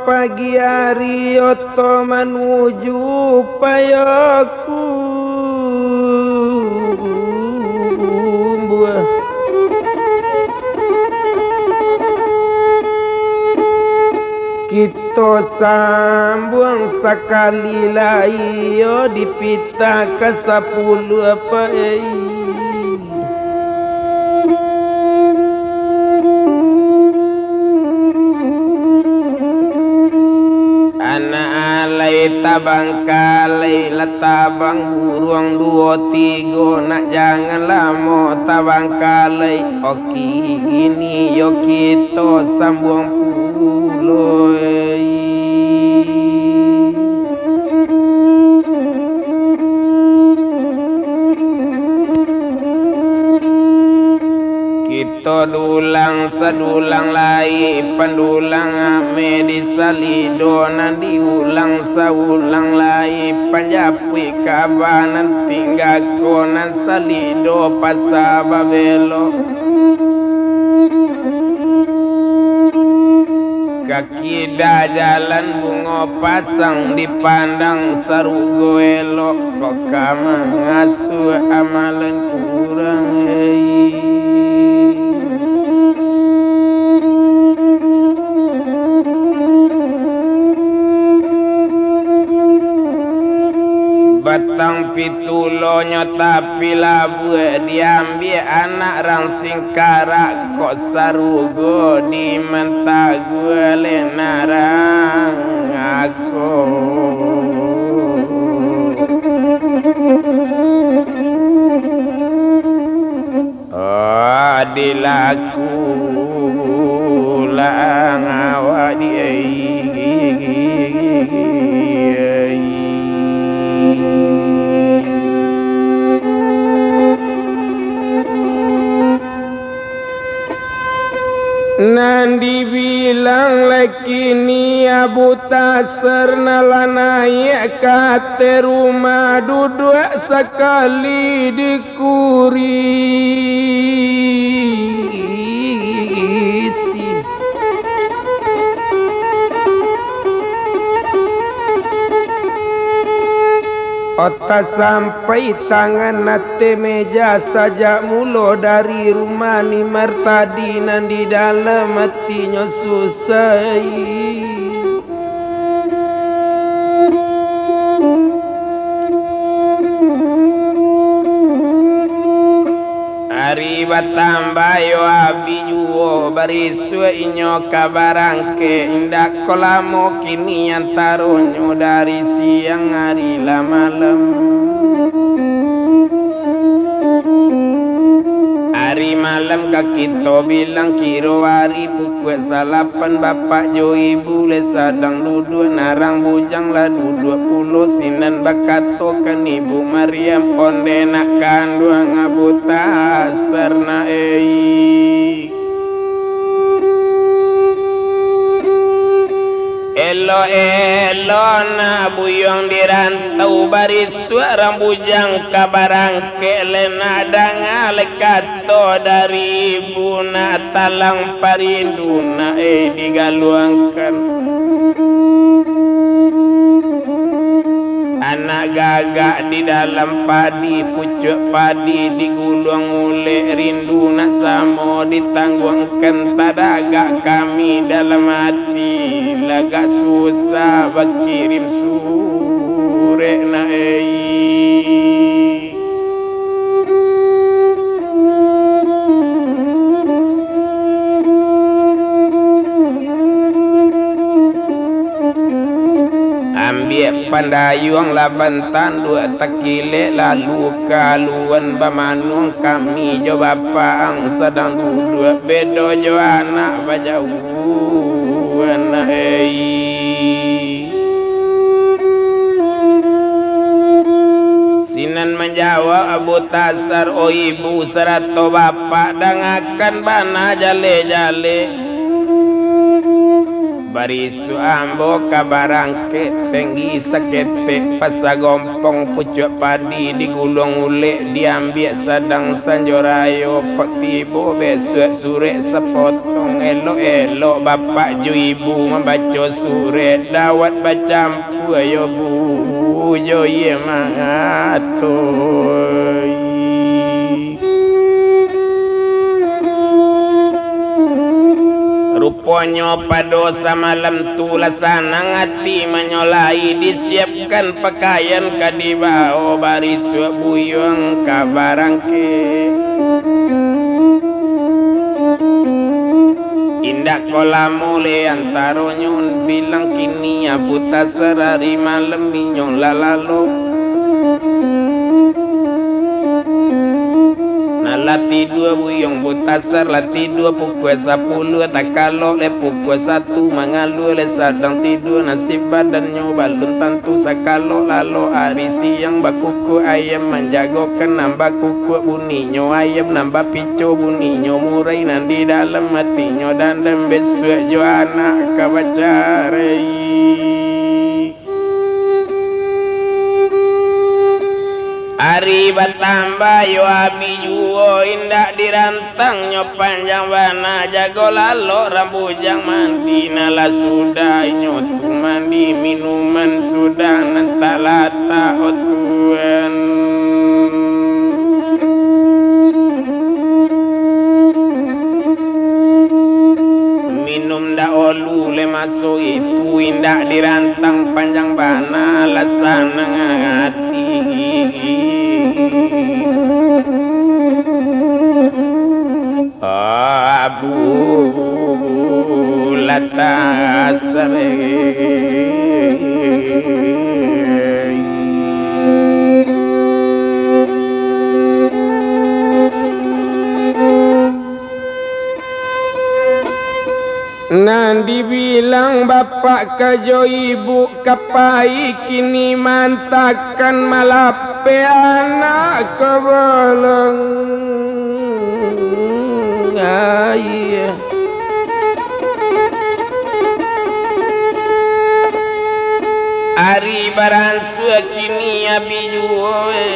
pagi hari oto menuju payaku buah kita sambung sekali layo dipita ke 10 apa anak alai tabang kalai letabang burung 2 3 nak jangan lama tabang kalai oki ini yo kita sambung puloi kita dulang sedulang lai pendulang ame disalido nanti ulang saulang lai panjapui kabanan tinggal konan salido pasababelo kaki dah jalan bunga pasang dipandang sarugo elok kok kama ngasuh amalan kurang batang pitulonyo tapi labu diambil anak rangsing karak kok sarugo di mentah gue lenarang aku dilaku lang awak Nandi bilang laki ni abu tasar nalanai kate rumah duduk sekali dikurisi otak sampai tangan nate meja saja mulo dari rumah ni mertadinan di dalam hatinya susah hari batambah yo abi juo barisu inyo kabarangke indak kolamo kini antaronyo dari siang hari la malam hari malam kakito bilang kiro hari pukul salapan bapak jo ibu le sadang duduk narang bujang lah 20 sinan bakato kan ibu Maryam onde nak kandung abu tasar na elo na buyong dirantau baris suara bujang kabarang kelena dangal kato dari ibu na talang parinduna digaluangkan anak gagak di dalam padi pucuk padi digulung oleh rindu nak samo ditangguhkan tadagak kami dalam hati lagak susah berkirim sure na pandayung labantan dua tekile lalu kaluan bamanung kami jo bapang sedang duduk bedo jo anak bajauan sinan menjawab Abu Tasar o ibu serato bapak dangakan bana jale-jale Barisu ambo kabarangke tinggi sakete pasagompong pucuk padi digulung ulek diambil sadang sanjorayo petibo besok sore sepotong elok-elok bapak ju ibu membaca surat dawat bacampu ayo bu yo ye mangatoi. Rupanya padosa malam tu lasana ngati menyolai disiapkan pakaian kadibao barisu buyung kabarangke indak kola mule antaro nyon bilang kini abuta serari malam minyon lalalo lati dua buyong butasar lati dua pukul 10 takalo le pukul 1 mangalu le sadang tidur nasib badannya balun tantu sakalo lalo hari siang bakuku ayam menjagokan nambah kuku bunyinya ayam nambah picu bunyinya murai nanti dalam hatinya dan besok jo anak kabacarai. Hari bertambah yo abi juo indak dirantang nyo panjang wana jago lalo rambujang mandi nala sudah nyo tu mandi minuman sudah nantalata otuan minum dak olu le masuk itu indak dirantang panjang bana lasana ngati abu latasare Nandi bilang bapak kajo ibu kapai kini mantakan malape anak kebolong ayah Ari baransu kini abijuwe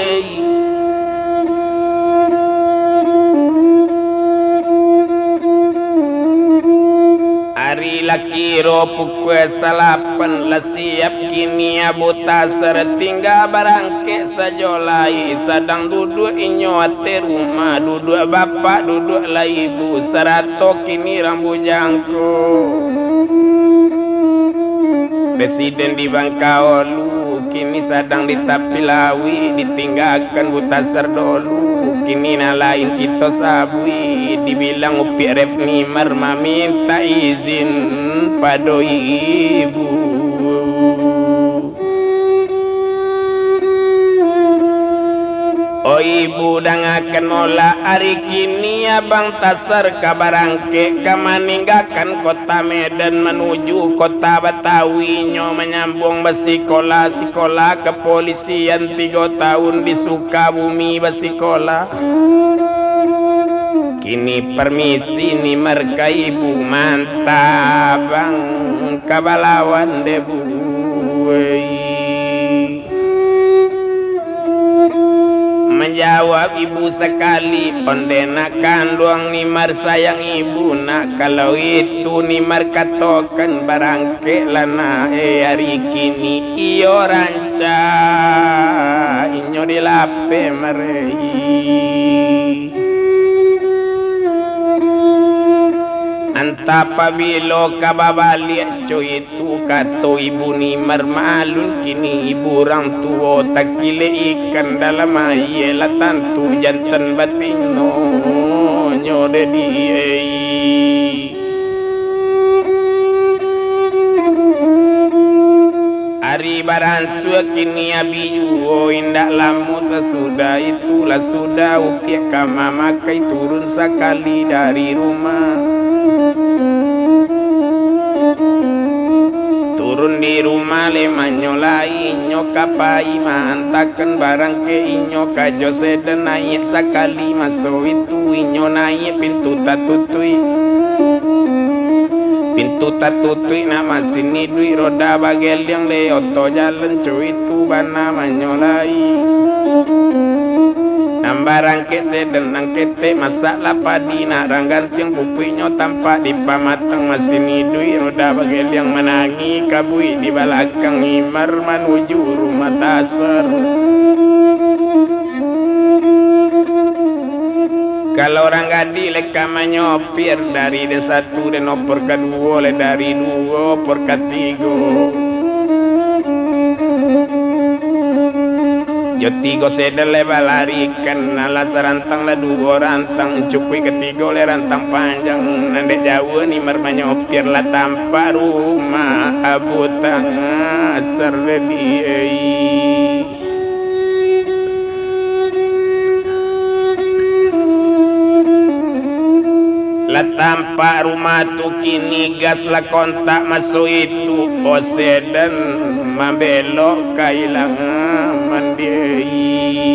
Ari laki ro pukul 8 lah siap kini abuta sertingga barangke sajolai sadang duduk inyo ate rumah duduk bapak duduk lah ibu serato kini rambu jangko Presiden di Bangkaolu kini sedang ditapilawi ditinggalkan buta serdolu kini nalain kita sabui dibilang upi refni marma minta izin pada ibu Oh ibu dang akan mola hari kini abang tasar kabarangke kamaninggakan kota Medan menuju kota Betawi nyo menyambung basikola kepolisian 3 tahun di Sukabumi basikola kini permisi ni marka ibu mantap bang kabalawan debu menjawab ibu sekali pendena kandung nimar sayang ibu nak kalau itu nimar katokan barangke lana hari kini iyo ranca inyo dilape merei Antapa bilo kababalik coy itu kato ibu ni marmalun kini ibu orang tua takile ikan dalam air latan tu jantan batino nyode diei Hari baransu kini abiyu indak lamu sesudah itulah sudah upiak mama kai turun sekali dari rumah turun di rumah lema nyolai nyokapai mantakan barang ke inyo kajo seden naik sekali masuk itu inyo naik pintu tatutui pintu tatutui nama sini dui roda bagel yang leoto jalan cuy itu bana manyolai nambarang kese dan nangkete masalah padi nak ranggantiang pupuinyo tanpa dipamatang masini dui roda bagel yang menangi kabui di balakang imar menuju rumah tasar. Kalau orang gadi leka menyopir dari desa satu dan opor kedua le dari dua opor ketiga. Jo tiga sedel le balarikan nala serantang la dua rantang cukui ketiga le rantang panjang nandek jauh ni mar menyopir la tanpa rumah abutang serdi. Tanpa rumah tu kini gas la kontak masuk itu sedan membelok kailangan mandiri.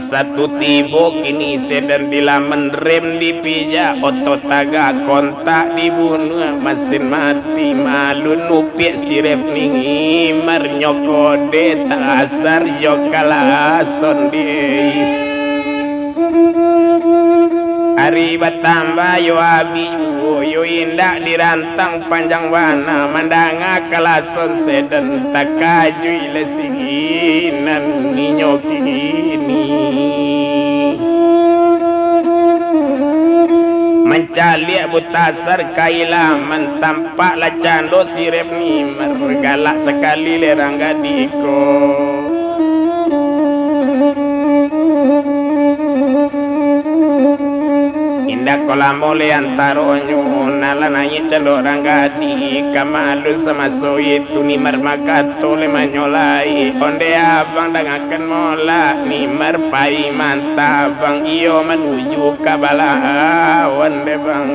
Satu tibo kini sedan dilamen rem dipijak otot taga kontak dibunuh mesin mati malu nupiak sirep ningi marnyokode tak asar jokala sondi. Hari batamba yo abi yo indah dirantang panjang wana mandanga kalason sedan takajui lesiginan ninyo kini mencali butasar kailaman tampak la cando sirep ni mergalak sekali lerang gadiko. Indah kolam mole antaronyo nala nanya calo ranggadi kamalun sama soye tu ni marmakato le manyolai onde abang dangakan mola ni marpai mantabang iyo menuju kabala onde bang.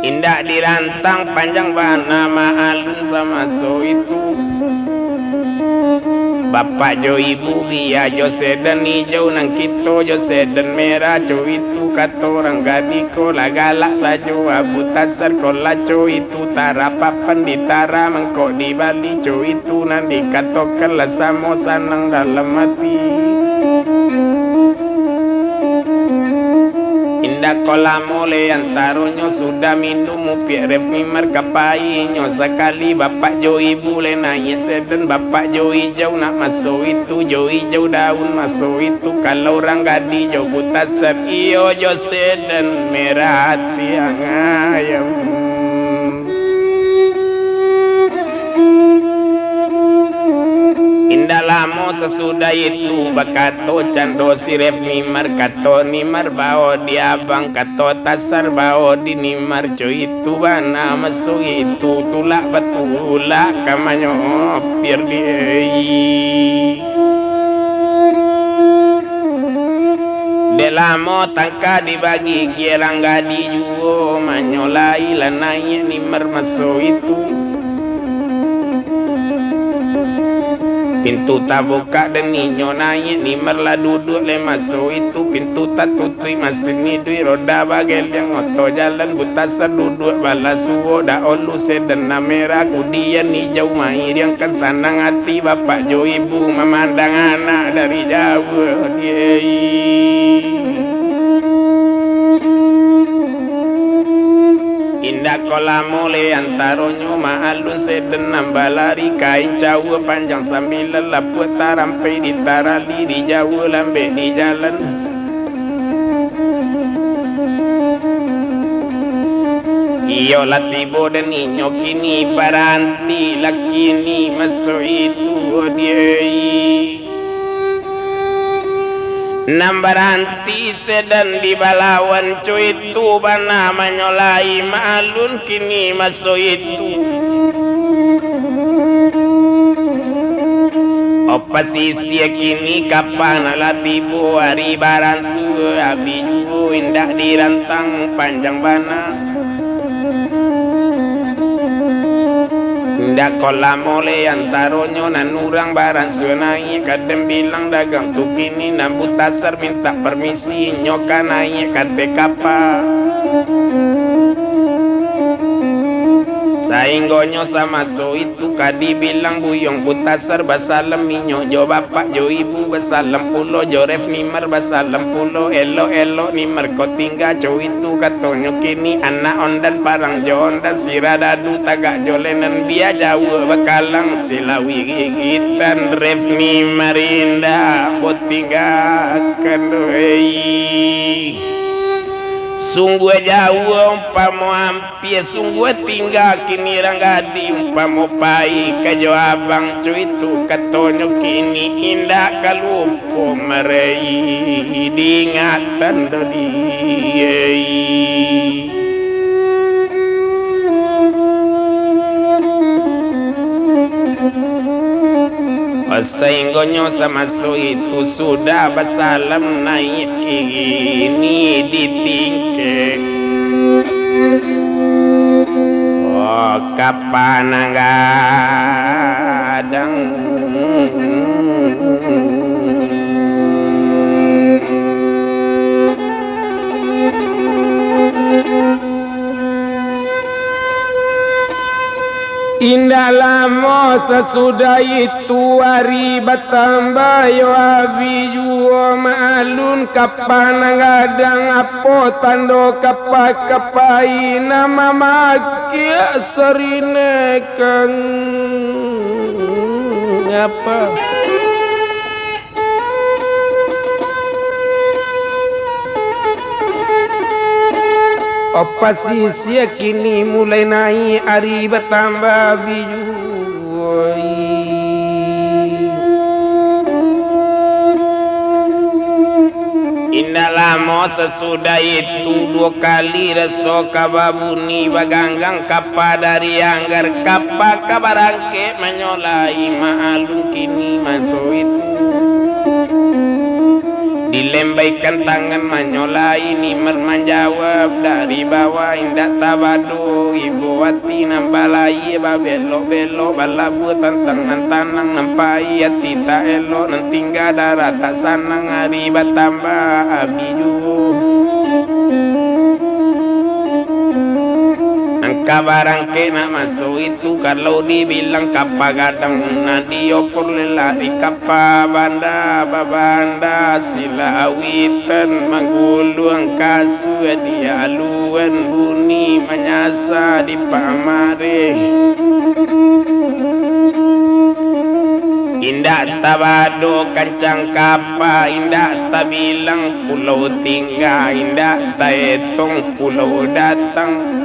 Indah dirantang panjang bana maalun sama so itu Bapak jo ibu dia jo sedan hijau nang kito jo sedan merah jo itu kata orang gadiko la galak sajo abu tasar kola jo itu tara papan ditara mengkok di Bali jo itu nanti kato kala samo sanang dalam hati. Indah kolam mole antaronyo sudah minum upiak rep mimar kapainyo sekali bapak jo ibu le nanya sedan bapak jo hijau nak masuk itu jo hijau daun masuk itu kalau orang gadi jo buta ser iyo jo sedan merah hati ayam. Indah lamo sesudah itu bakato cando sirep nimar kato nimar bao diabang kato tasar bao di nimar co itu bana masuk itu tulak betulak kamanyo pir diei. Delamo tangka dibagi kierang gadi juo manyolai lananya nimar masuk itu. Pintu tak buka dan ninyo nanya ni merla duduk le masuk itu pintu tak tutui masih ni dui roda bagel yang oto jalan butasar duduk balas suwo da olu sedan merah kudian ni jauh mahir yang kan sanang hati bapak jo ibu memandang anak dari jauh Indah kolam mole antaronyo maalun sedan nambah lari kain cawa panjang sambil lelaput tarampai di tarali di jauh lambe di jalan. Iyo latibo dan inyo kini paranti laki ni masuk itu diei. Nambaranti sedan di balawan cuy itu bana manyolai maalun kini masuk itu. Opa sisi kini kapan latibo hari baransu abi juo indah dirantang panjang bana. indah kolam oleh antaronyo nanurang barang sunai kadem bilang dagang tukini nambut tasar minta permisi nyokanai kate kapal sainggonyo sama so itu kadi bilang buyong putasar basalam minyo jo bapak jo ibu basalam pulo jo ref nimer basalam pulo elo elo nimer ko tingga jo itu katonyo kini anak ondan parang jo ondan siradadu tagak jolenan dia jauh bakalang silawi gigitan ref nimer indah botingga kandoi sungguh jauh umpamo ampie sungguh tinggal kini ranggadi umpamo pai kajo abang cu itu katonyo kini indah kalumpo merei diingatan dodi sainggonyo sama so itu sudah basalam naik ini ditingke oh kapan gadang indah lama sesudah itu hari bertambah yo abi juo maalun kapan ngadang apa tando kapai nama makia serine kang apa Opa sisia kini mulai naik hari bertambah biju indah lama sesudah itu 2 kali reso kababuni baganggang kapa dari anggar kapa kabarangke menyolai maalun kini masuk itu dilembaikan tangan menyolai nimer menjawab dari bawah indah tabado ibu wati nambalai babelo belo balabu tantang tanang nampai tita elo nantingga darah tak sanang hari batambah abiju kabarang kena masuk itu kalau dibilang kapa gadang nadio lelaki kapa banda babanda silawitan mangguluang kasu dia aluan buni menyasa di pamare indah tabado kancang kapa indah tabilang pulau tinggal indah taetong pulau datang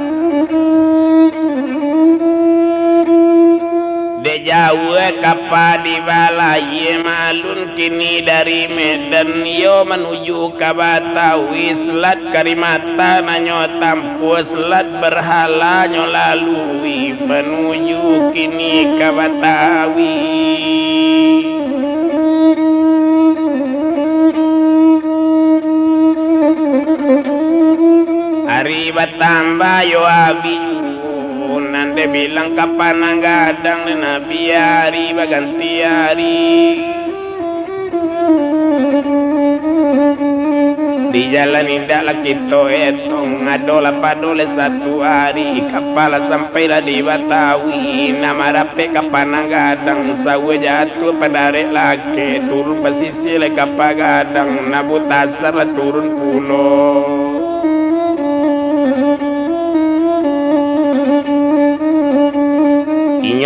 de jauh kapa di balai malun kini dari Medan yo menuju ke Batawi selat Karimata nanyo tampu selat berhala nyo lalui menuju kini ke Batawi hari bertambah yo abi nande bilang kapan gadang nabi hari baganti hari di jalan indah lagi to etong adola padole 1 hari kapala sampai di Batawi nama rape kapan gadang sawe jatuh padare lagi turun pesisir kapagadang nabu tasar turun pulau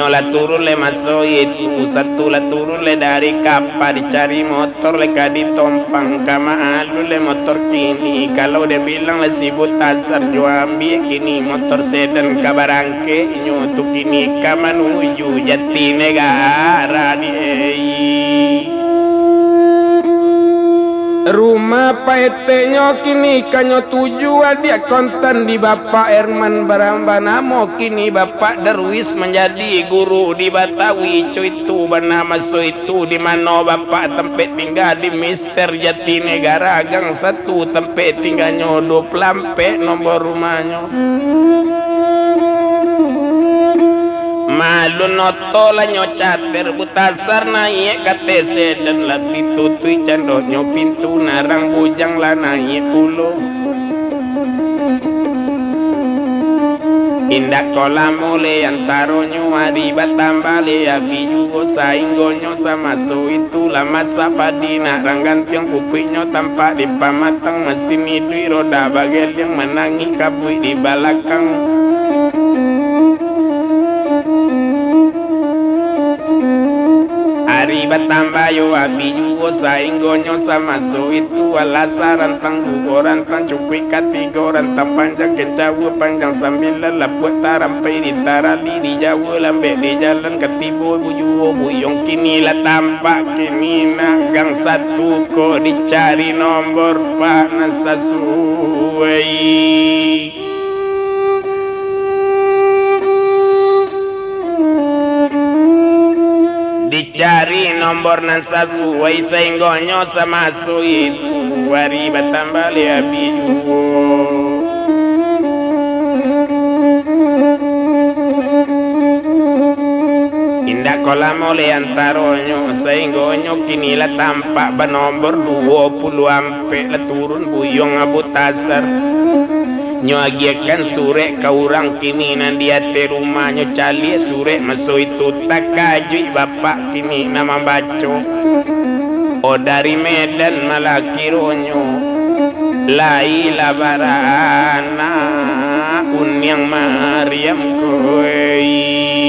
nyola turun le masuk itu satu la turun le dari kapal dicari motor le kadi tompang kama alu le motor kini kalau dia bilang le sibuk tasar jo ambil kini motor sedan kabarangke nyotu kini kama nuju jati negara di rumah paetenyo kini kanyo tujuan dia konten di Bapak Herman Barambanamo kini Bapak Darwis menjadi guru di Batawi itu bernama so itu di mana Bapak tempat tinggal di Mister Jatinegara Gang 1 tempat tinggalnya 20 lampe nomor rumahnya malun noto la nyocater butasar naik katese dan lebih tutui candonyo pintu narang bujang la naik pulo indak kolam mule antaronyo hari batambale abi jugo sainggonyo sama so itu lama sapadina ranggan tiang pupinyo tampak di pamatang mesin idui roda bagel yang menangi kabui di balakang hari batambayo abi jugo sainggonyo sama so itu alasa rantang dugo rantang cukui katigo rantang panjang kencawa panjang sambil lelaput tarampai di tarali di jawa lambe di jalan ketibo bujuo buyong kini lah tampak kini nak gang satu ko dicari nomor panas sesuai dicari nomor nan sesuai sehinggonyo sama suit wari batambali abi jugo indak kolam oleh antaronyo sehinggonyo kinilah tampak benomor 20 ampe turun buyong abu tasar nyoagiakan sure ka urang kini nan dia te rumahnya cali sure maso itu tak kajui bapak kini nama baco o dari Medan malakironyo lai labarana unyang Mariam koi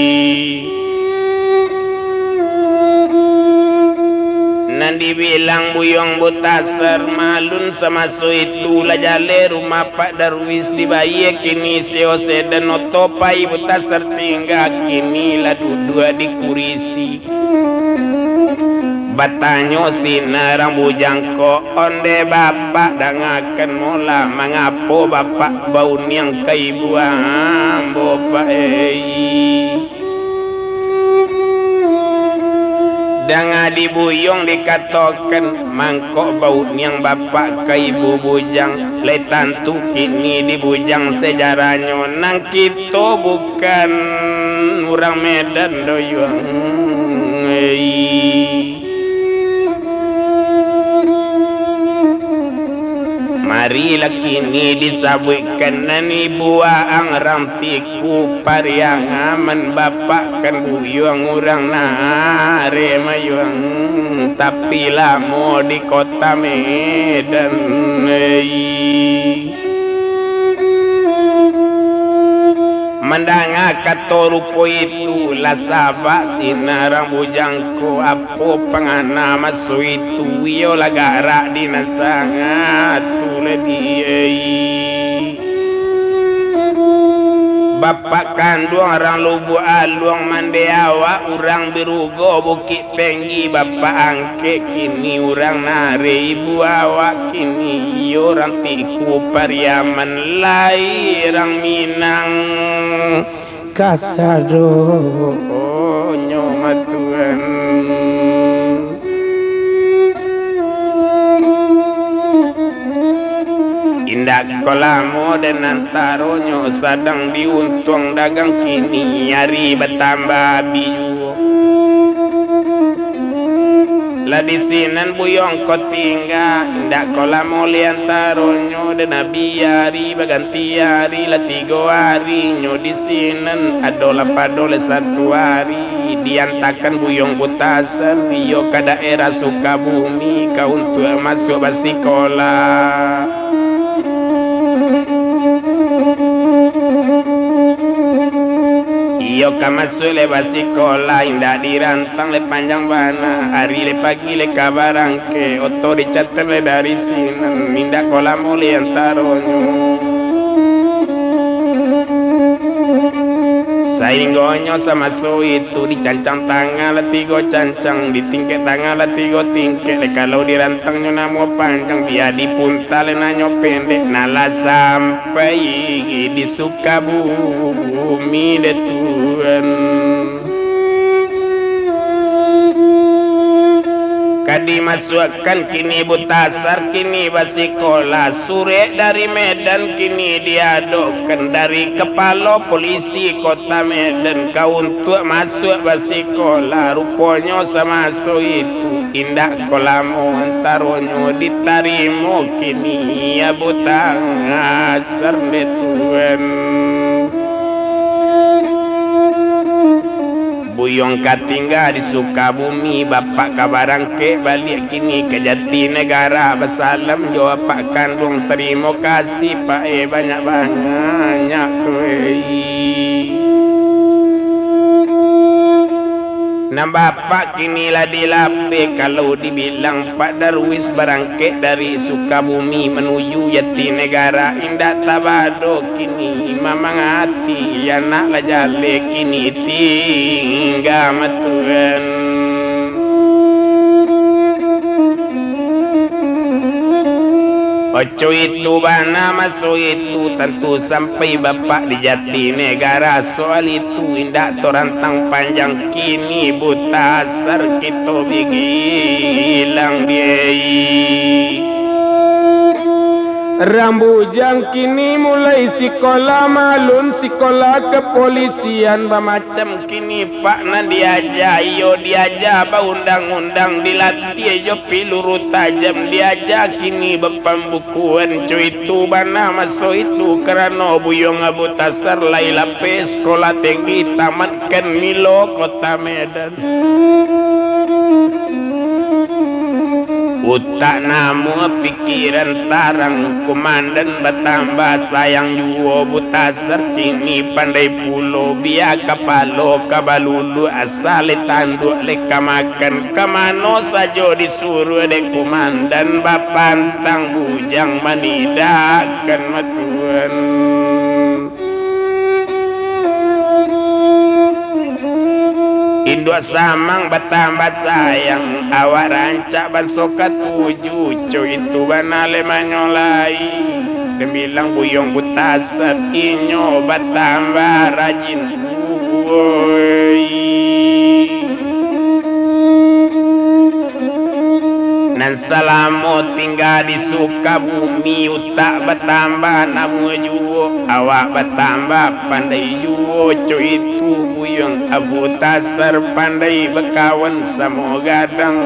nan dibilang buyong butasar malun sama so itu lah jale rumah Pak Darwis di bayi kini seose dan otopai butasar tinggal kini lah dudua di kurisi batanyo sinarang bujangko onde bapak dangakan mola mengapo bapak bau niang kaibuang bopa danga dibuyong dikatokan mangkok bau niang bapak ke ibu bujang le tantu kini dibujang sejarahnya nang kita bukan orang Medan doyong marilah kini disabutkan nani buang rampiku pariang aman bapak kan buyong orang nare mayuang tapi lamo di kota Medan mendanga katorupo itu lah sabak sinarang bujangku apo pangana maso itu yo lagara di nasangat bapak kandung orang lubu aluang mandeawa orang birugo bukit penggi bapak angke kini orang nare ibu awak kini orang tiku pariaman lai orang Minang kasado nyomatuan indak kolamo dan antaronyo sadang diuntung dagang kini hari bertambah biu lah di sinan buyong ko tinggal indak kolamo liantaronyo dan nabi hari baganti hari lah 3 hari nyo di sinan adola padole 1 hari diantakan buyong butasar iyo ke daerah Sukabumi kau untuk masuk basikola iyo kamasuk le basikola indak dirantang le panjang bana hari le pagi le kabarangke oto dicatat le dari sini indak kolam oli antaronyo sainggonyo sama so itu dicancang tangan le 3 cancang ditingket tangan le 3 tingket le kalau dirantangnya namo panjang dia dipuntal le nanyo pendek nala sampai di Sukabumi de Tuhan dimasukkan kini Butasar kini basikola sure dari Medan kini diadokan dari kepala polisi kota Medan kau untuk masuk basikola rupanya sama so itu indah kolamu antaronyo ditarimo kini ya Butasar betuan Buyong katinggal di Sukabumi bapak kabarangke balik kini ke Jatinegara basalam jawab pak kandung terima kasih pak banyak nah bapak kinilah dilape kalau dibilang Pak Darwis barangke dari Sukabumi menuju Jatinegara indah tabado kini mamang hati anak lah jale kini tinggal matuan Oco itu bana masuk itu tentu sampai bapak di Jatinegara soal itu indah torantang panjang kini Butasar kita bigilang biai Rambujang kini mulai sekolah malun sekolah kepolisian macam kini Pak na diaja iyo diaja ba undang-undang dilatih jo piluru tajam diaja kini bepambukuan cuy itu bana masuk itu karena buyong Butasar Laila pe sekolah tinggi tamatkan Milo kota Medan utak namu pikiran tarang komandan bertambah sayang juo Butasar kini pandai pulo biar kapalo kabalulu asal tanduk leka makan kemano saja disuruh dek komandan bapantang bujang manidakan matuan Indo samang bertambah sayang awak rancak bansokat tuju cuy itu banale manyolai demilang buyong Butasar inyo bertambah rajin woi nan salamu tinggal di Sukabumi utak bertambah namu juo awak bertambah pandai juo cuy itu buyong Butasar pandai berkawan sama gadang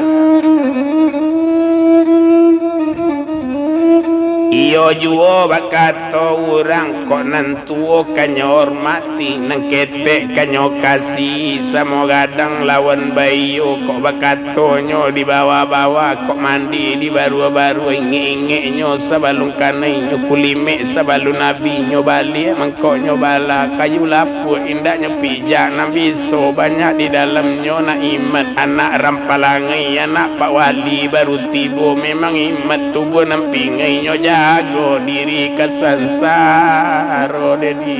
iyo juo bakato urang kok nantuo kanyo hormati nang ketek kanyo kasih sama gadang lawan bayo kok bakato nyo di bawah-bawah kok mandi di baru-baru inge-inge nyo sabalung kanay nyo kulime sabalung nabi nyo bali mangkok nyo bala kayu lapu indahnya pijak nabiso banyak di dalam nyo na imat anak rampalangai anak pak wali baru tibo memang imat tubuh nampingai nyo jago diri kesansaro dedi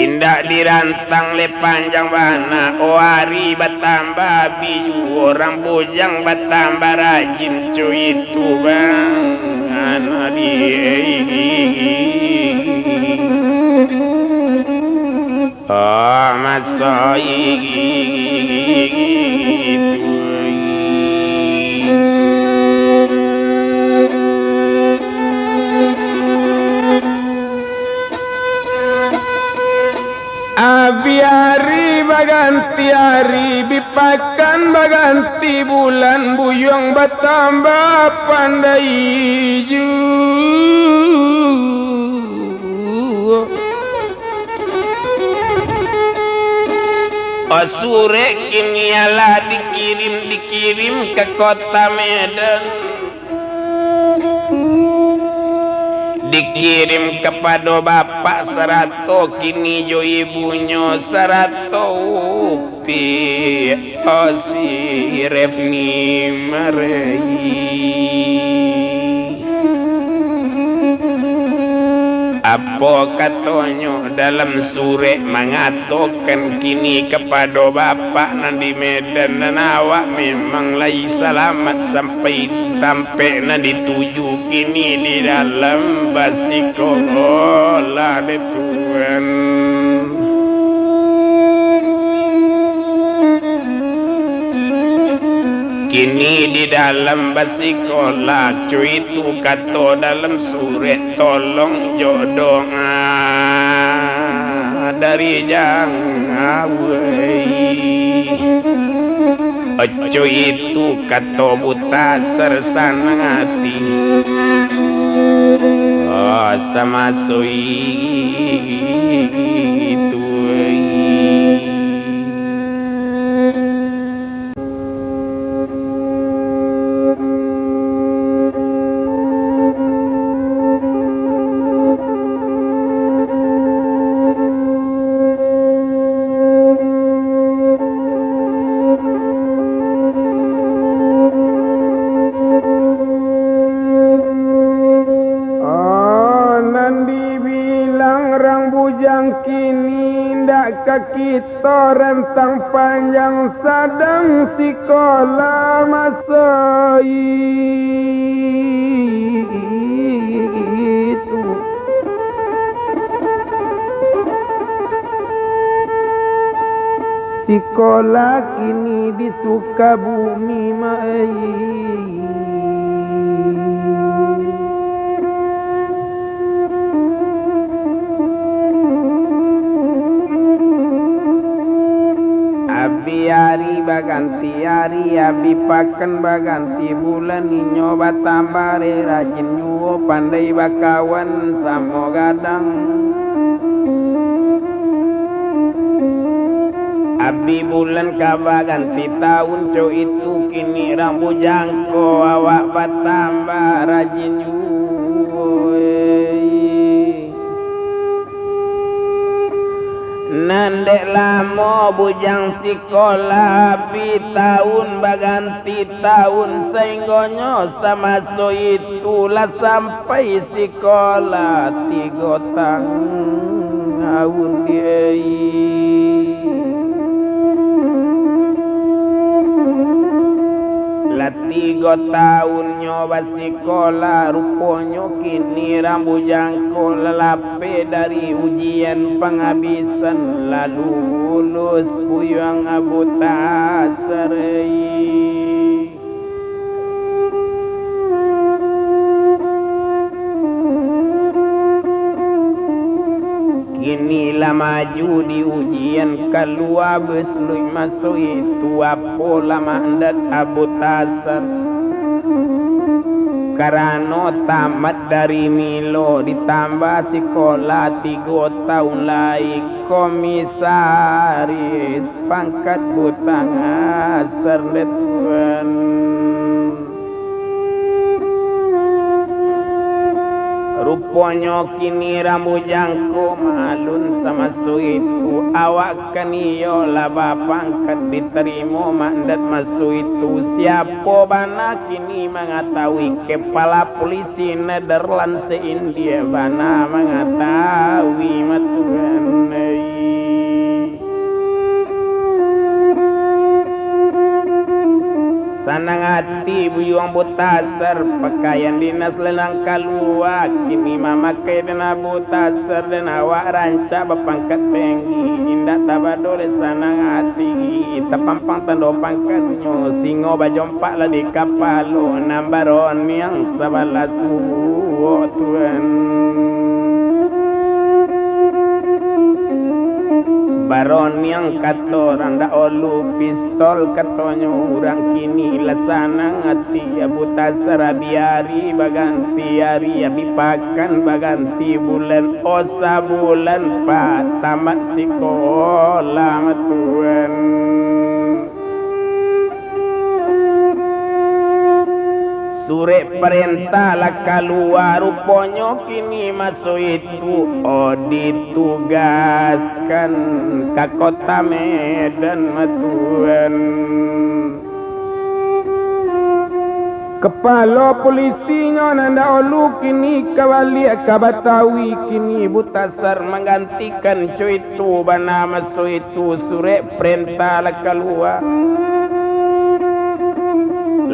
indah dirantang le panjang bana oari bertambah biju orang bujang bertambah rajin cuy itu bang anak oh masa itu Abiari baganti hari bipakan baganti bulan buyong bertambah pandai ju Sure kini ala dikirim ke kota Medan dikirim kepada bapak serato kini jo ibunya serato pi osi refni marei apa katonyo dalam sure mengatakan kini kepada bapak nandi Medan dan awak memang lagi selamat sampai na dituju kini di dalam basikola de Tuhan Kini di dalam basikola cuy itu kato dalam surat tolong jodoh dari jangan ojo itu kato buta sersana hati sama soi itu kita rentang panjang sadang sekolah masa itu sekolah kini di Sukabumi mai hari baganti hari abi pakan baganti bulan nyoba tambare rajin nyuo pandai bakawan samo gadang abi bulan kabaganti tahun co itu kini rambu jangko awak batambah rajin nyuo nandek lamo bujang sekolah pi tahun baganti tahun sehinggonyo sama so itulah sampai sekolah 3 tahun dia lah 3 tahun nyoba sekolah ruponyo kini rambu jangko lelape dari ujian penghabisan lalu lulus puyang abuta serai kini lah maju di ujian keluar besluy masuk itu apa lama hendak abu tasar karena tamat dari Milo ditambah sekolah 3 tahun lagi komisaris pangkat butang asar letuan rupanya kini rambu jangko malun sama so itu awak kan iyo laba pangkat diterima mandat masuk itu siapa bana kini mengetahui kepala polisi Nederland se-India bana mengetahui matuan sanang hati buyuang butasar pakaian dinas lenang kalua kini mamakai dan butasar dan awak ranca bapangkat tinggi indah tabadole sanang hati tapampang tando pangkatnya singo bajompak lah di kapalo nambaron yang sabalas tuan baron yang kato randa olu pistol katonyo urang kini lasanang hati abu tasar biari baganti hari abi pakan baganti bulan osa bulan pa tamat sekolah matuan sure perintah lah keluar rupanya kini masuk itu ditugaskan ke kota Medan matuan kepala polisinya nanda olu kini kawali kabatawi kini butasar menggantikan cuy itu bana masuk itu sure perintah lah keluar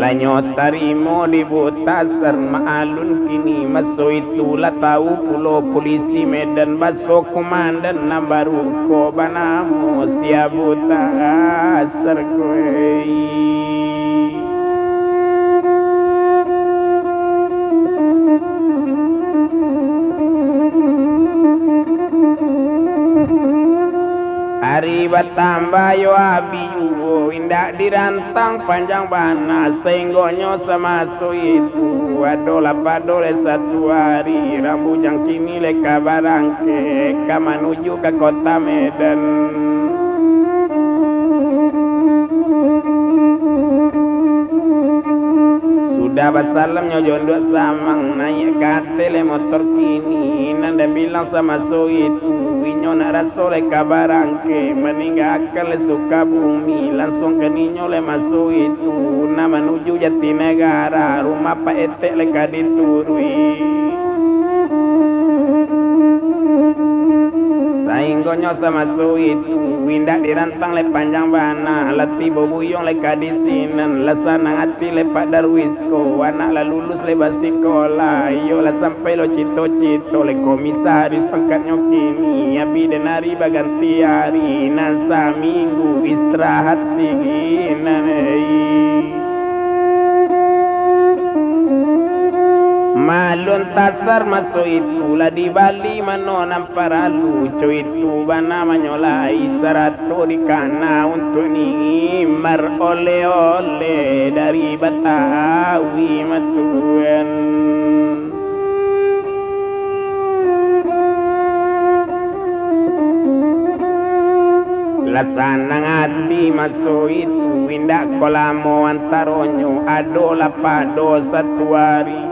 lanyo tarimo di butasar maalun kini masuk itulah tahu pulau polisi Medan baso komandan nambaru ko banamu siap butasar koi batamba yo abiyu indak dirantang panjang bana sehinggonyo sama itu adola padole satu hari rambujang kini leka barangke ka menuju ke kota Medan. Sudah basalam nyojondo samang naik katele motor kini nanda bilang sama itu winyo narasole kabarangke meninggalkan suka bumi langsung ke ninyo le masuk itu nama menuju Jatinegara rumah Pak Etek leka diturui sainggonyo sama itu windak dirantang le panjang bana lati bobuyong le kadisinan lasana hati le Pak Darwisko anak la lulus le basikola iyo la sampai lo cito-cito le komisaris pangkatnya kini ya bidenari baganti hari nasa minggu istirahat siginan malun tasar masuk itu lah di Bali manonam para lucu itu bana menyolai serato di kana untuk nimar oleh-oleh dari Betawi matuan lasana ngati masuk itu indak kolamo antaronyo adola pado satu hari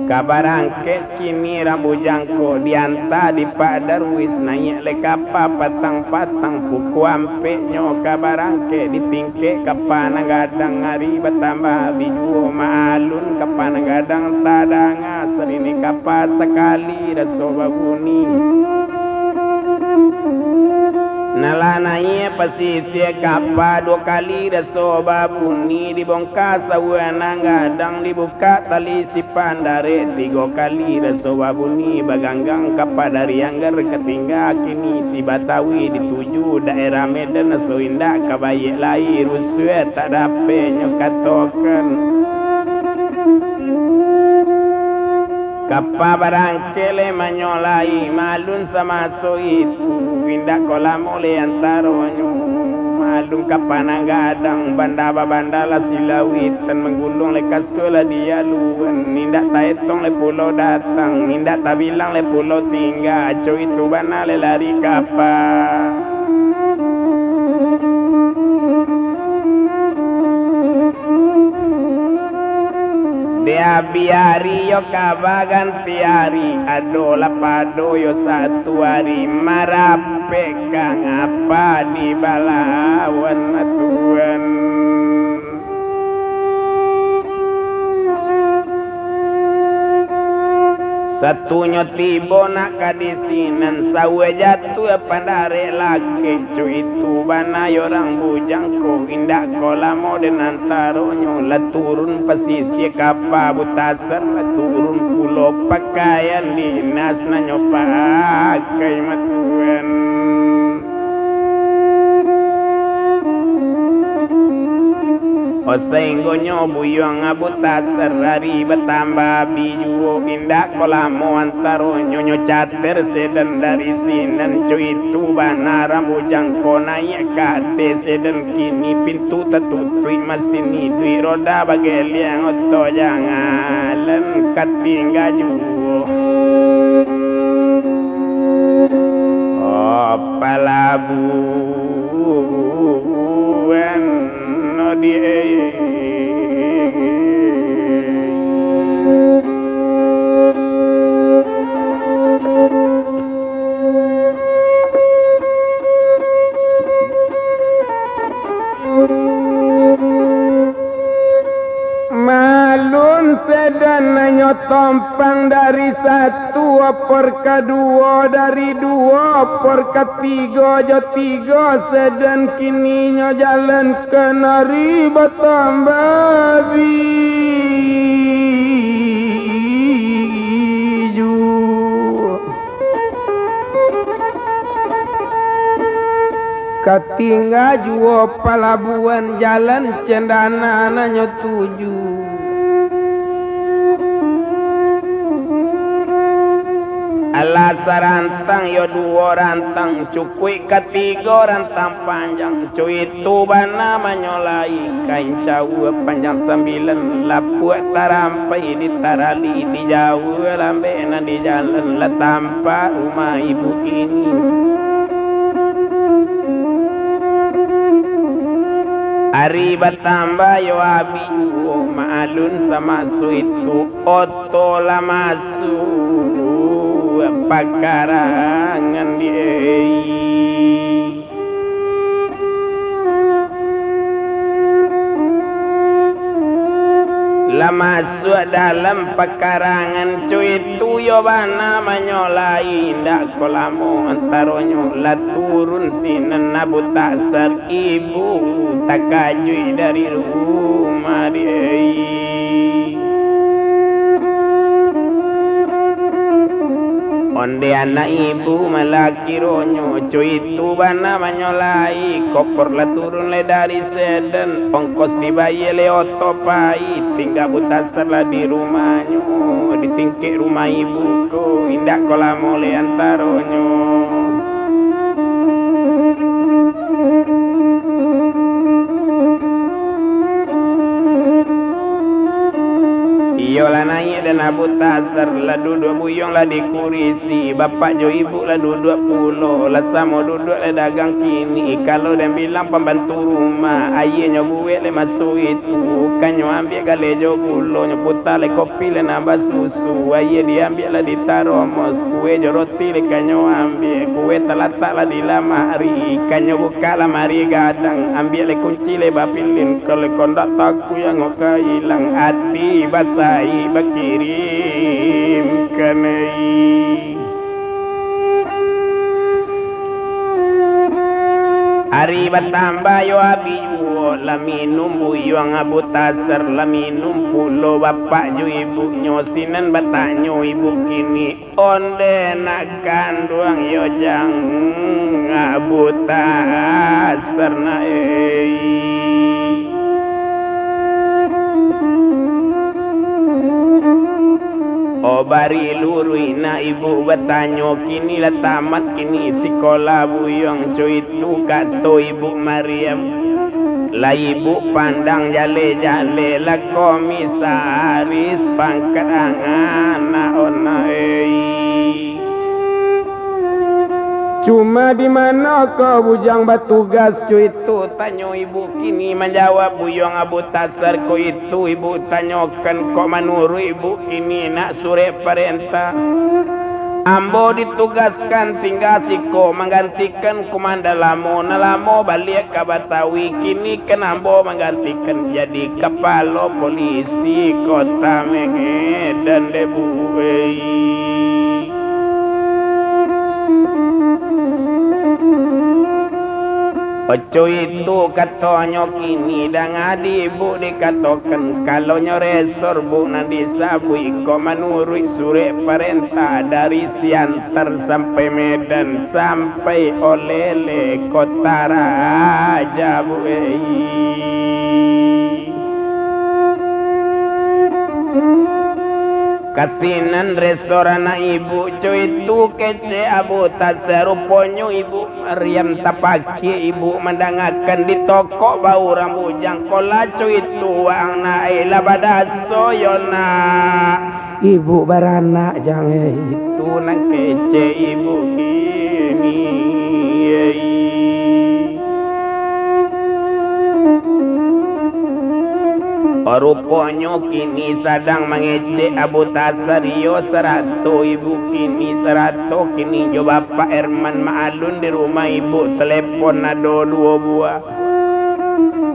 kabarangke kini rambujangko dianta di Pak Darwis naik le kapa patang-patang puku ampe nyo kabarangke ditingke kapana gadang hari bertambah biju maalun kapana gadang tadanga serini kapa sekali raso babuni nalananya pesisir kapal 2 kali raso babuni dibongkar sawana gadang dibuka tali sipan dari 3 kali raso babuni baganggang kapal dari Anggar ketinggal kini si Batawi dituju daerah Medan raso indah kabayek lai rusue tak dapat nyokatokan kapal barangkele menyolai malun sama itu pindah kolam oleh antaronyo malun kapana gadang bandala silawit dan menggulung lekas sekolah dia luan nindak taetong le pulau datang nindak tabilang le pulau tinggal aco itu bana le lari kapal dia biari yo kabagan tiari adola pado yo satu hari marape kang apa di balawan matuan satunya tibo nak kadisinan sawe jatuh pandare laki cu itu bana orang bujangko indak kolamo dengan taronyo la turun pesisir kapal butasar la turun pulau pakaian dinas nanyo pakai matuan Osenggonyo buyong abutasar hari bertambah biju indak kolamo antaro nyonyo cater sedan dari sinan cu itu bana rambujang naik kate sedan kini pintu tertutup masini dui roda bagai liang oto jangan katingga juo palabuan no die sedan tompang dari 1 opor kedua dari 2 opor ketiga jo 3 sedan kini nyo jalan ke nari bertambah biju ketinggal juo palabuan jalan cendana nyo 7 Alas rantang yo dua rantang cukui ketiga rantang panjang cuy itu bana menyolai kain cawu panjang 9 lapuak tarampai di tarali di jauh lambe di jalan la tampak rumah ibu ini. Ari batamba yo abi maalun sama suitu oto lamasu pakarangan diei lamasuk dalam pekarangan cuitu yo bana menyolai ndak kolamo antaronyo la turun sinan nabu taksar ibu takajui dari rumah diei onde anak ibu malaki ronyo cuitu bana menyolai kopor la turun le dari sedan ongkos dibayar le otopai tinggal butasar lah di rumahnya di tingkik rumah ibuku indak kolamo le antaronyo iyo lah naik dan abu tasar lah duduk buyong lah di kurisi bapak jo ibu lah duduk pulau lah sama duduk lah dagang kini kalau dia bilang pembantu rumah ayahnya gue le masuk itu kanyo ambil kali jo pulau nyeputar le kopi le nambah susu ayah diambil lah di taromos kue jo roti le kanyo ambil kue terletak lah di lamari kanyo buka lamari gadang ambil le kunci le bapilin kalau kondak taku yang ngoka hilang hati basah bakirim kanai ari batamba yo abi yo laminum buyong abu tasar laminum pulo bapak jo ibu nyosinan batanyo ibu kini onde nak kanduang yo jang abu tasar na bari lurui na ibu bertanyo kini lah tamat kini sekolah buyong cuy itu kato ibu Mariam lah ibu pandang jale-jale lah komisaris pangkat anak onai cuma di mana kau bujang bertugas cuy itu tanyo ibu kini menjawab buyong abu tasar ko itu ibu tanyokan kok menurut ibu kini nak sure perintah ambo ditugaskan tinggal siko menggantikan komanda lamo balik ke Batawi kini kan ambo menggantikan jadi kepala polisi kota Medan debu Oco itu katanya kini dan adi ibu dikatakan kalau nyoresor bu nanti sabui ko menurut surat perintah dari Siantar sampai Medan sampai olele kota raja bu kasinan restoran ibu cuy itu kece abu tasar ruponyo ibu Mariam tapaki ibu mendengarkan di toko bau rambujang kola cuy itu wang naila badaso yona ibu baranak jangan itu nang kece ibu ini rupanya kini sedang mengecek abu tasar yo 100 ibu kini 100 kini jo bapak Herman maalun di rumah ibu telepon ada 2 buah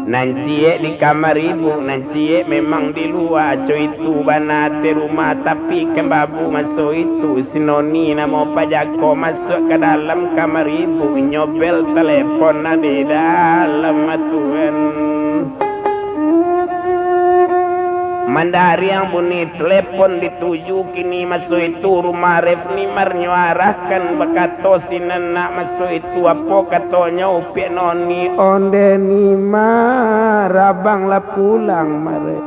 nanti di kamar ibu nanti memang di luar cuy itu banate rumah tapi kembabu masuk itu sinoni nama pajako masuk ke dalam kamar ibu nyobel telepon di dalam atuan mandari yang bunyi telepon dituju kini masuk itu rumah Refni marnyuarahkan bekato sinan nak masuk itu apa katanya upik noni onde ni marabang lah pulang mare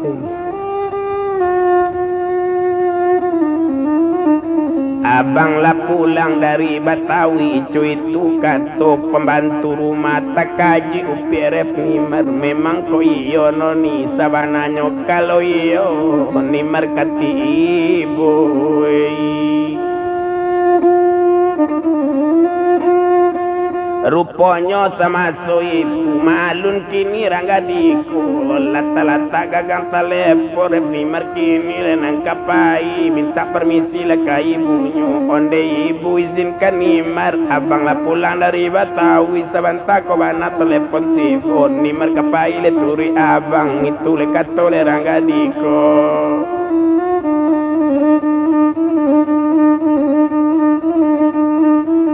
Abang lah pulang dari Batawi, cuy itu kato pembantu rumah tak kaji upirep nimar. Memang ko iyo no ni sabananyo kalau iyo nimar kati ibu. Rupanya sama soibu malun kini ranggadiku lata-lata gagang telepon nimar kini lenang kapai minta permisi lah ke ibunya onde ibu izinkan nimar abang lah pulang dari Batawi sebentar ko bana telepon telepon nimar kapai le turi abang itu le kato le ranggadiku.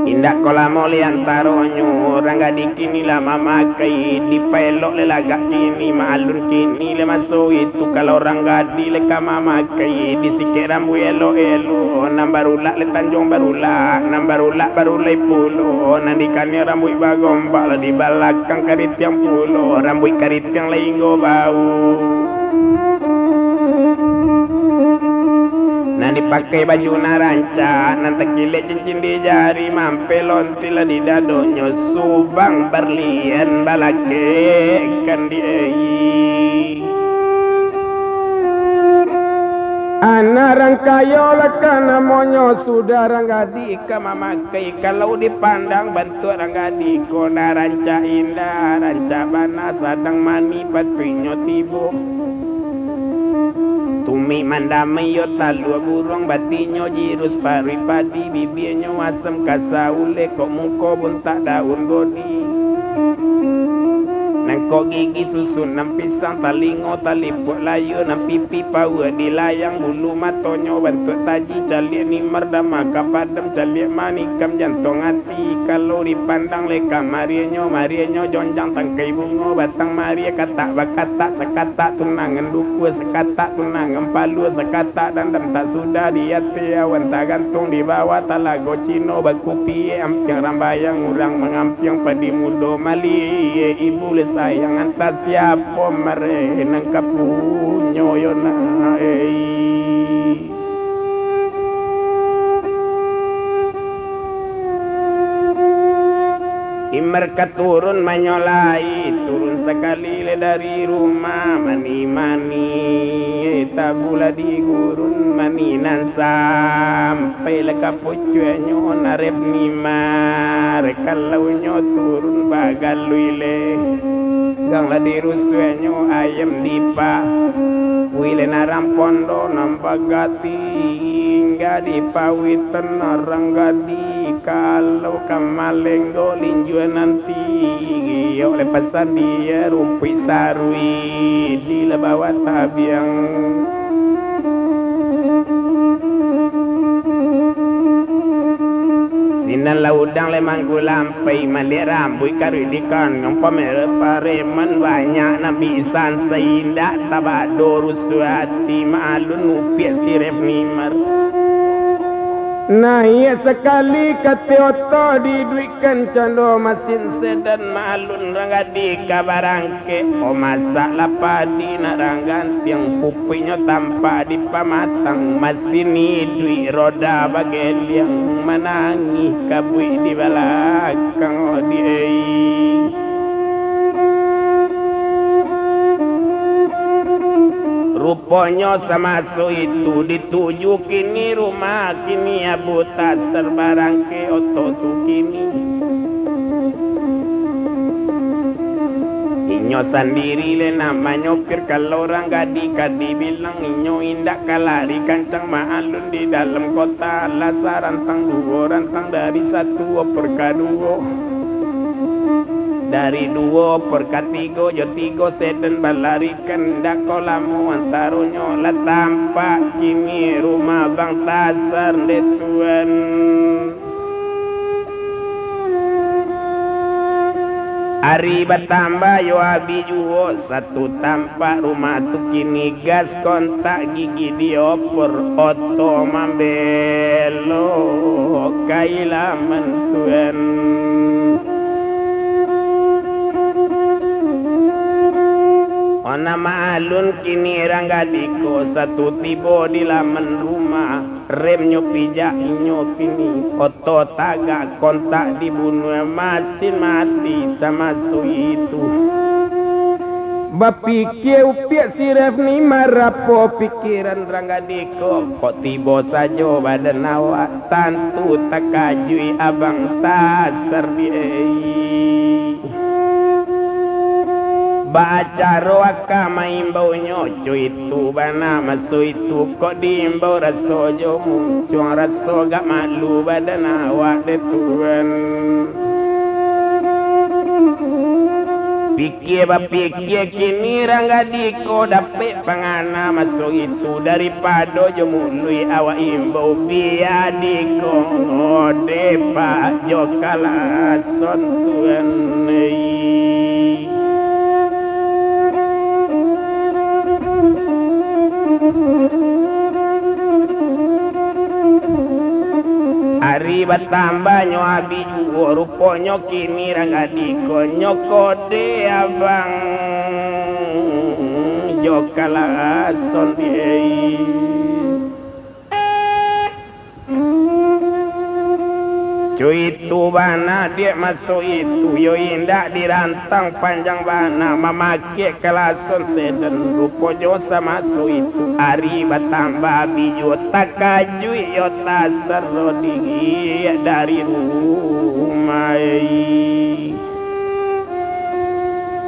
Indak kola moli antaronyo rangga dikini lah mamakai di pelok le lagak kini maalun kini le masuk itu kalau rangga di le mamakai di sikit rambu elo nambarulak le Tanjung Barulak nambarulak baru le pulo nandikannya rambut bagombal di belakang karit yang pulo rambut karit yang linggo bau. Nah dipakai baju naranca nanti kilik cincin di jari mampe lontil di dadonyo subang berlian balake kan diei anarang kayo lekana monyo sudah ranggadi ka mamakai kalau dipandang bantu ranggadi ko naranca indah ranca bana sadang mani patrinyo tibo Tumi mandami yo talua burung batinyo jirus paripadi bibirnya asam kasaule kok muko buntak daun godi nangko gigi susun nam pisang talingo talipuk layu nam pipi pawa di layang bulu matonyo bentuk taji calik ni merdama kapadam calik manikam jantung hati kalau dipandang leka marianyo jonjang tangkai bungo batang maria kata bakata sekata tunangan duku sekata tunangan palu sekata dan tak sudah di hati awan tak gantung di bawah talago cino bakupi ampiang rambayang urang mengampiang padi mudo mali ibu les sayang antar siapa mere nang kapunyo yona Imer turun menyolai turun sekali le dari rumah mani tabula di gurun maninan sampai le kapucuenyo narep nimar kalau nyo turun bagaluile gang la dirusuenyo ayam dipa wile naram pondo nambagati hingga dipawitan narang gadi kalau kamalenggo linjuan nanti oleh pesan dia rumpi sarui di lebawa tabiang Sinan laudang le manggu lampai malik rambut karidikan yang pamer pareman banyak nabi san seindak tabak dorusuati maalun upiat siref nimar Nah iya sekali katioto diduikan cando masin sedan maalun ranggadi kabarangke o masak lapadi naranggan tiang pupinya tanpa dipamatang masin idui roda bagian yang menangi kabui di belakang o diei Rupanya sama itu dituju kini rumah kini abu tak serbarang ke ototu kini Inyo sendiri le namanya nyopir kalau orang gadi bilang inyo indak kalari kancang maalun di dalam kota lasa rantang dari satu perkaduo dari dua per katigo jo tigo seden balarikan dak kolamu antaronyo la tampak kini rumah bang tasar detuan Ari bertambah yo abi juo satu tampak rumah tu kini gas kontak gigi diopor oto mambelo kailaman tuan nama alun kini ranggadiko satu tiba di laman rumah rem nyopijak nyopini oto tagak kontak dibunuh mati sama su itu bapikir upiak siref ni marapo pikiran ranggadiko kok tiba saja badan awak tantu takajui abang tasar baca roaka maimbau nyoco itu bana masu itu kok diimbau raso jomu cuang raso gak malu badan awak de Tuhan pikir kini ranggadiko dapet pangana masu itu daripada jomu lui awak imbau biadiko depa jokala son Tuhan hari bertambah nyoabi juga rupanya kini ranggadiko nyokode abang jokala sondei cuy itu bana dia masuk itu yo indah dirantang panjang bana memakai kelason seden rupanya sama masuk itu hari bertambah biju takajui yo tasar rodigi dari rumah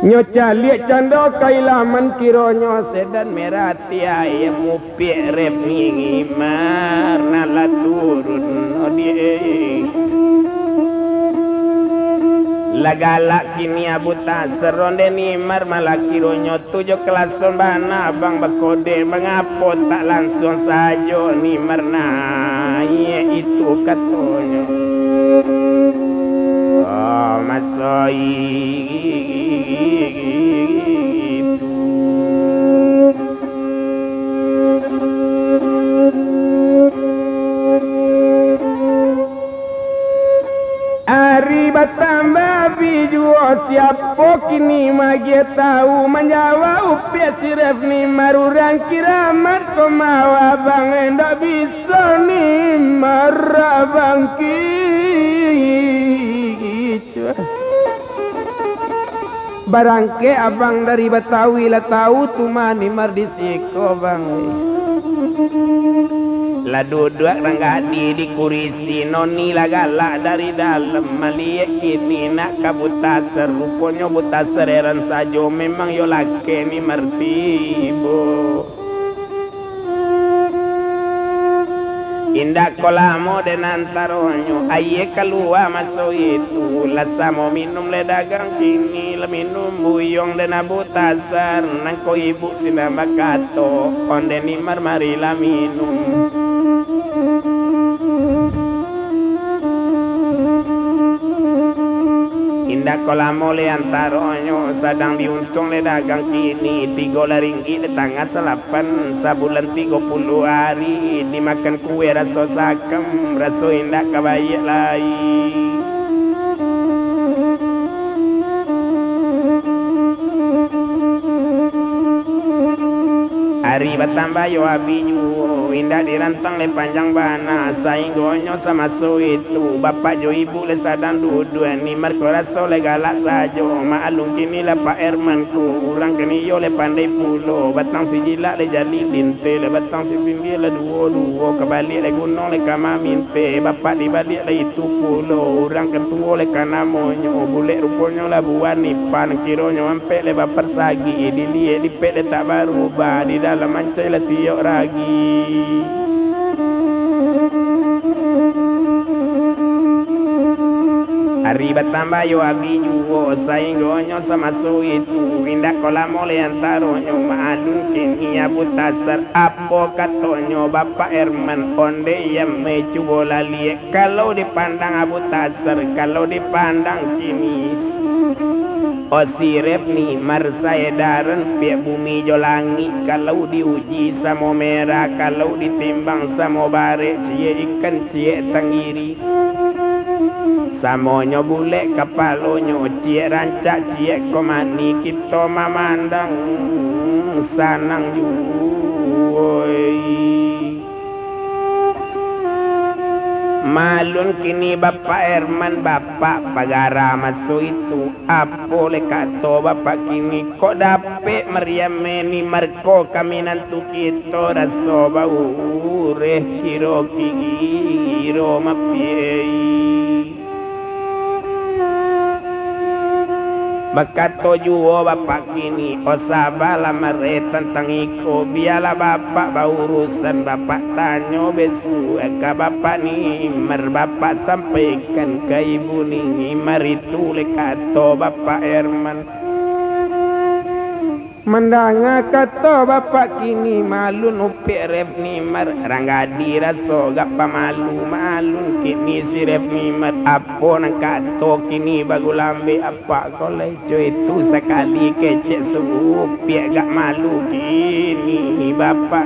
nyoca liat cando kailaman kironyo sedan merah tiaya mupi rep ngimar nala turun lagalak kini abu tasar ronde nimar malah kironyo tujuh kelason bana abang berkode mengapa tak langsung saja nimar nah itu katonyo oh masoi hari bertambah biju siapa kini magi tahu menjawab upia siref ni marurang kiramat komawa bang endak bisa ni marabang kicu barangke abang dari Betawi lah tahu tumani mardisiko bang lah duduk ranggadi di kurisi noni lah galak dari dalam melihat kini nak kabutasar rupanya butasar heran saja memang yo laki ni martibo indah kolamo dengan taronyo aye keluar masuk itu lasa mau minum le dagang kini le minum buyong dan abu tasar nangko ibu sina makato onde ni marmari la minum indah kolamo le antaronyo sedang diuntung le dagang kini 3 ringgit di tanggal 8 sebulan 30 hari dimakan kue raso sakem raso indah kabayak lain hari bertambah yo abiyu indah dirantang le panjang bana sainggonyo sama so itu bapak jo ibu le sadang duduk ni merkoraso le galak sajo maalung kini le Pak Herman ku urang kini yo le pandai pulo batang si jilak le jali linte le batang si pinggir le duo kebalik le gunung le kamaminte bapak dibalik le itu pulo urang ketua le kanamonyo bulek rupanya la buan nipan kironyo ampe le baper sagi dilihat dipet le tak baru ba di dalam mancai la tiok ragi hari bertambah yo abi juwo sainggonyo sama so itu indah kolamo le antaronyo maalun kini abu tasar apa katonyo bapak Herman onde yang mecubo lali kalau dipandang abu tasar kalau dipandang kini Osirep ni marsai daran pihak bumi jolangi kalau diuji sama merah kalau ditimbang sama bare cie ikan cie tanggiri Samonyo bulek kapalonyo ciek rancak ciek komani kita mamandang sanang juoi. Malun kini Bapak Herman Bapak Pagara masuk itu apa le kato Bapak kini kok dapet meriam meni marko kami nantu kita rasa bau reh kiro kiro mapiei. Bakato juo Bapak kini osabala mare tentang iko biala Bapak baurusan Bapak tanyo besu ka Bapak ni mer Bapak sampaikan ke Ibu ni mari tule kato Bapak Herman mendanga kato Bapak kini malun upi rep ni mer rangga diraso gak pamalu malun kini si rep ni mer apo nang kato kini bagulambe apa kolej itu sekali kecek supi gak malu kini Bapak.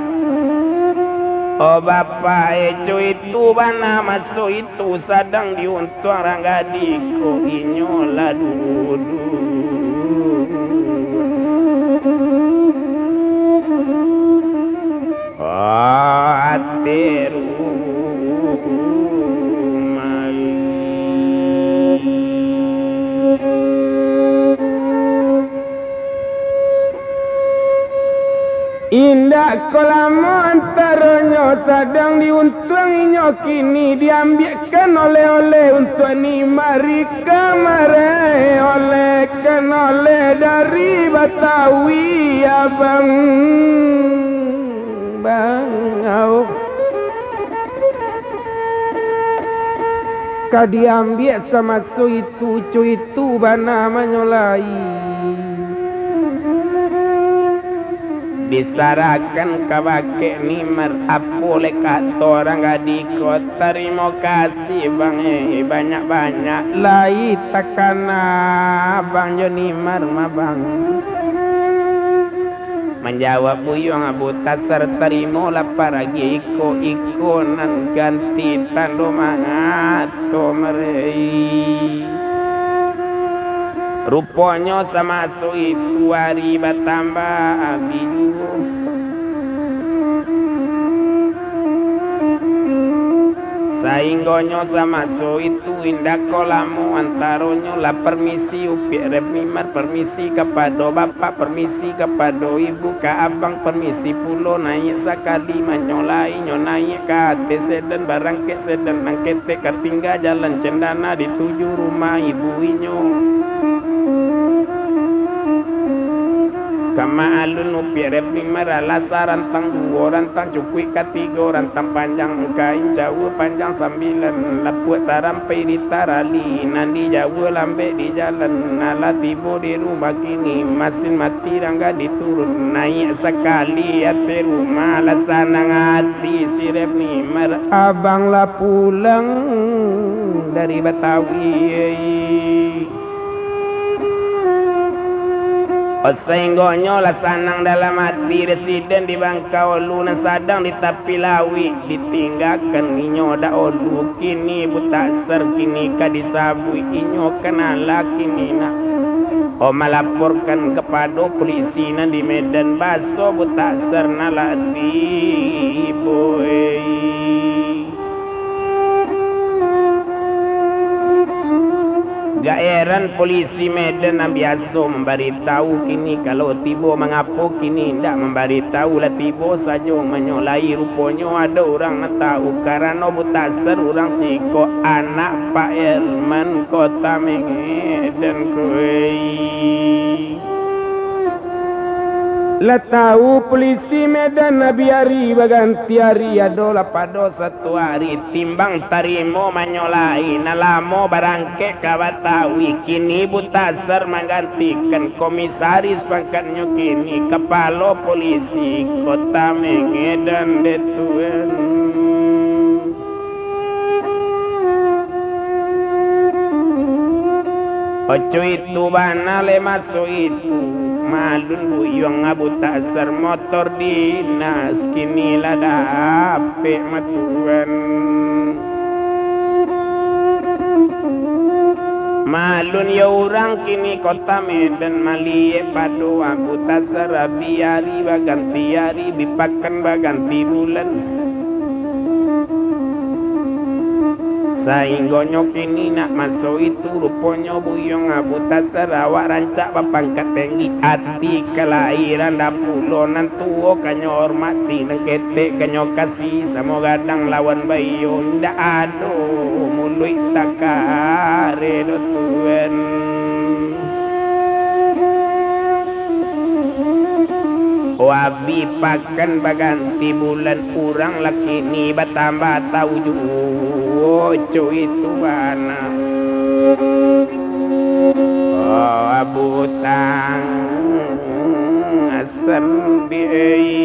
Oh Bapak itu bana masuk itu sadang diuntung rangga diko inyola dudu. Ateru mai indah kolam antaronyo sadang diuntunginya kini diambilkan oleh-oleh untuk ni mari kamare olehkan oleh dari Batawi abang bangau kadiambil sama itu bana menyolai disarakan kabake nimer apole kato orang gadiko terima kasih bang banyak-banyak lai takana bang Jonimer mabang menjawab buyung abu tasar terima lapar iko nan ganti tando mangato merei rupanya sama itu hari bertambah abiu sainggonyo sama itu indah kolamu antaronyo la permisi upi repimar permisi kepada Bapak permisi kepada Ibu ka abang permisi pulo naik sekali manyolai nyonai ka sedan barang ke sedan nangkete ketinggal jalan cendana dituju rumah ibu inyo kama alun upi repimar alasan rantang dua rantang cukui ketiga rantang panjang kain jauh panjang sambilan lapuat tarampai di tarali nandi jauh lambe di jalan nala tibo di rumah kini masin mati rangga diturun naik sekali ate rumah alasan hati si repimar abang lah pulang dari Batawi Osenggonyo lah sanang dalam hati residen di Bangkau Luna sadang di Tapi Lawi ditinggalkan inyo da olu kini buta ser kini kadisabui inyo kenala kini nak melaporkan kepada polisi di Medan Baso buta ser nalati boy Gairan polisi Medan biasa memberitahu kini kalau tibo mengapo kini tidak memberitahu lah tibo saja menyolai rupanya ada orang nak tahu karena butasar orang siko anak Pak Herman kota Medan koi lah tahu polisi Medan biari baganti hari adalah pada satu hari timbang tarimo menyolai nalamo barangke kawatawi kini butasar menggantikan komisaris pangkatnya kini kepala polisi kota Medan detuen ojo itu bana le masuk itu malun buyung abu tasar motor dinas kini lah dapet matuan Malun ya orang kini kota Medan Malie padu aku tasara biari baganti hari bipakan baganti bulan Sainggo kini nak masuk itu rupanya buyong aku tasara awak rancak papangkat tinggi hati kelahiran dapulonan tuo kanyo hormati nang ketek kanyo kasih sama gadang lawan bayo ndak aduh mului takare do tuan wabi pakan baganti bulan kurang laki ni batambah tahu jo itu mana oh abutang asam biaya